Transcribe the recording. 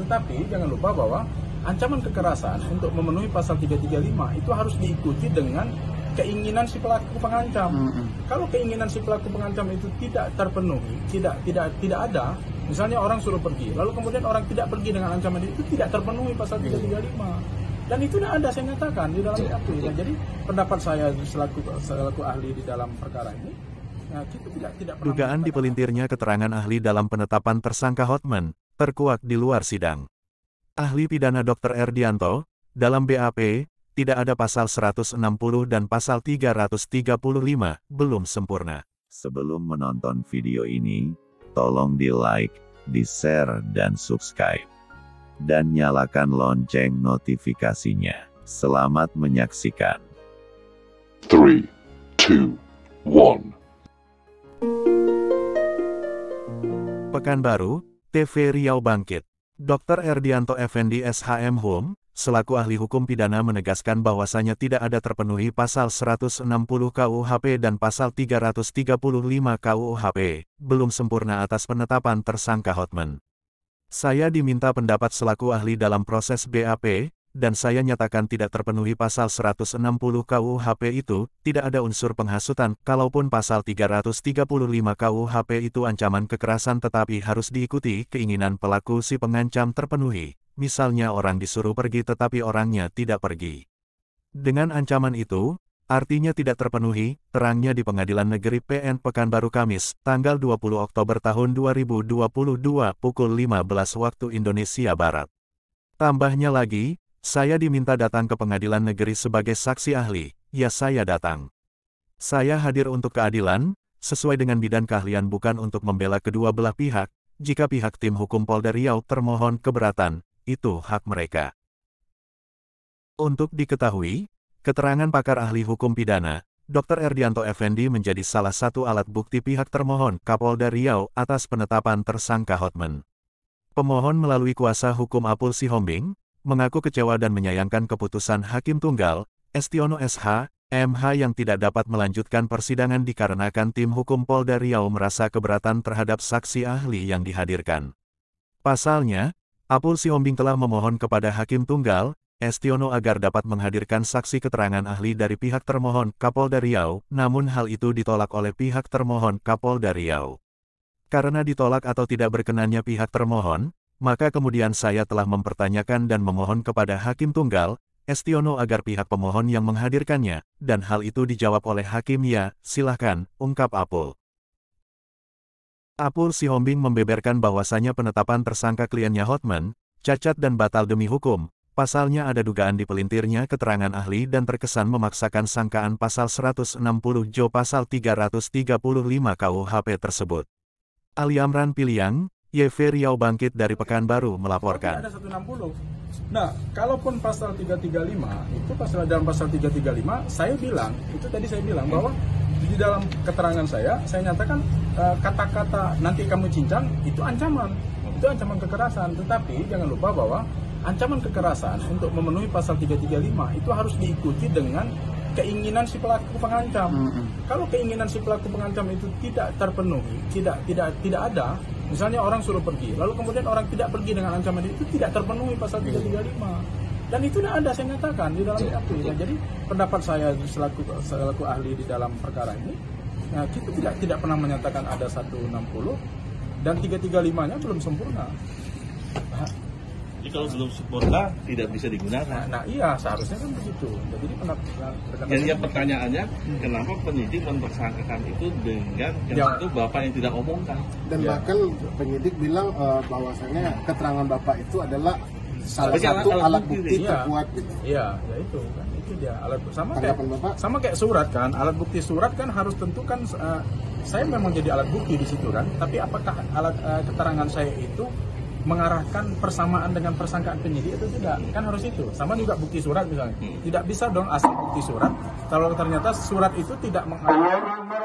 Tetapi jangan lupa bahwa ancaman kekerasan untuk memenuhi pasal 335 itu harus diikuti dengan keinginan si pelaku pengancam. Kalau keinginan si pelaku pengancam itu tidak terpenuhi, tidak ada, misalnya orang suruh pergi, lalu kemudian orang tidak pergi dengan ancaman itu tidak terpenuhi pasal 335. Dan itu tidak ada, saya nyatakan di dalam BAP. Nah, jadi pendapat saya selaku ahli di dalam perkara ini, nah, kita tidak pernah. Dugaan dipelintirnya keterangan ahli dalam penetapan tersangka Hotman terkuak di luar sidang. Ahli pidana Dr. Erdianto, dalam BAP, tidak ada pasal 160 dan pasal 335 belum sempurna. Sebelum menonton video ini, tolong di-like, di-share, dan subscribe. Dan nyalakan lonceng notifikasinya. Selamat menyaksikan. 3, 2, 1. Pekanbaru, TV Riau bangkit. Dr. Erdianto Effendi SHM Hum, selaku ahli hukum pidana menegaskan bahwasanya tidak ada terpenuhi pasal 160 KUHP dan pasal 335 KUHP, belum sempurna atas penetapan tersangka Hotman. Saya diminta pendapat selaku ahli dalam proses BAP, dan saya nyatakan tidak terpenuhi pasal 160 KUHP itu, tidak ada unsur penghasutan, kalaupun pasal 335 KUHP itu ancaman kekerasan tetapi harus diikuti keinginan pelaku si pengancam terpenuhi. Misalnya orang disuruh pergi tetapi orangnya tidak pergi. Dengan ancaman itu, artinya tidak terpenuhi, terangnya di Pengadilan Negeri PN Pekanbaru Kamis, tanggal 20 Oktober tahun 2022 pukul 15 waktu Indonesia Barat. Tambahnya lagi, saya diminta datang ke Pengadilan Negeri sebagai saksi ahli, ya saya datang. Saya hadir untuk keadilan, sesuai dengan bidang keahlian bukan untuk membela kedua belah pihak, jika pihak tim hukum Polda Riau termohon keberatan, itu hak mereka. Untuk diketahui, keterangan pakar ahli hukum pidana, Dr. Erdianto Effendi menjadi salah satu alat bukti pihak termohon Kapolda Riau atas penetapan tersangka Hotman. Pemohon melalui kuasa hukum Apul Sihombing, mengaku kecewa dan menyayangkan keputusan Hakim Tunggal, Estiono SH, MH yang tidak dapat melanjutkan persidangan dikarenakan tim hukum Polda Riau merasa keberatan terhadap saksi ahli yang dihadirkan. Pasalnya, Apul Sihombing telah memohon kepada Hakim Tunggal, Estiono agar dapat menghadirkan saksi keterangan ahli dari pihak termohon Kapolda Riau, namun hal itu ditolak oleh pihak termohon Kapolda Riau. Karena ditolak atau tidak berkenannya pihak termohon, maka kemudian saya telah mempertanyakan dan memohon kepada Hakim Tunggal, Estiono agar pihak pemohon yang menghadirkannya, dan hal itu dijawab oleh Hakim ya, silahkan, ungkap Apul. Apul Sihombing membeberkan bahwasanya penetapan tersangka kliennya Hotman, cacat dan batal demi hukum, pasalnya ada dugaan dipelintirnya keterangan ahli dan terkesan memaksakan sangkaan pasal 160 Jo pasal 335 KUHP tersebut. Ali Amran Piliang, YV Riau bangkit dari Pekanbaru melaporkan. Ada 160. Nah, kalaupun pasal 335, itu dalam pasal 335, saya bilang, itu tadi saya bilang bahwa di dalam keterangan saya nyatakan kata-kata nanti kamu cincang, itu ancaman kekerasan. Tetapi jangan lupa bahwa ancaman kekerasan untuk memenuhi pasal 335 itu harus diikuti dengan keinginan si pelaku pengancam. Kalau keinginan si pelaku pengancam itu tidak terpenuhi, tidak ada, misalnya orang suruh pergi, lalu kemudian orang tidak pergi dengan ancaman itu tidak terpenuhi pasal 335. Dan itu tidak ada, saya nyatakan di dalam BAP. Nah, jadi pendapat saya selaku ahli di dalam perkara ini, nah, kita tidak pernah menyatakan ada 160 dan 335-nya belum sempurna. Jadi kalau belum sempurna tidak bisa digunakan. Nah iya, seharusnya kan begitu. Jadi Jadi pertanyaannya, kenapa penyidik mentersangkakan itu dengan yang itu Bapak yang tidak omongkan? Dan bahkan penyidik bilang bahwasanya keterangan Bapak itu adalah salah satu alat bukti terkuat gitu. Iya, ya itu kan, itu dia alat sama kayak surat kan, alat bukti surat kan harus tentukan saya memang jadi alat bukti di situ kan, tapi apakah keterangan saya itu mengarahkan persamaan dengan persangkaan penyidik atau tidak, kan harus itu. Sama juga bukti surat misalnya, tidak bisa dong asal bukti surat kalau ternyata surat itu tidak mengarahkan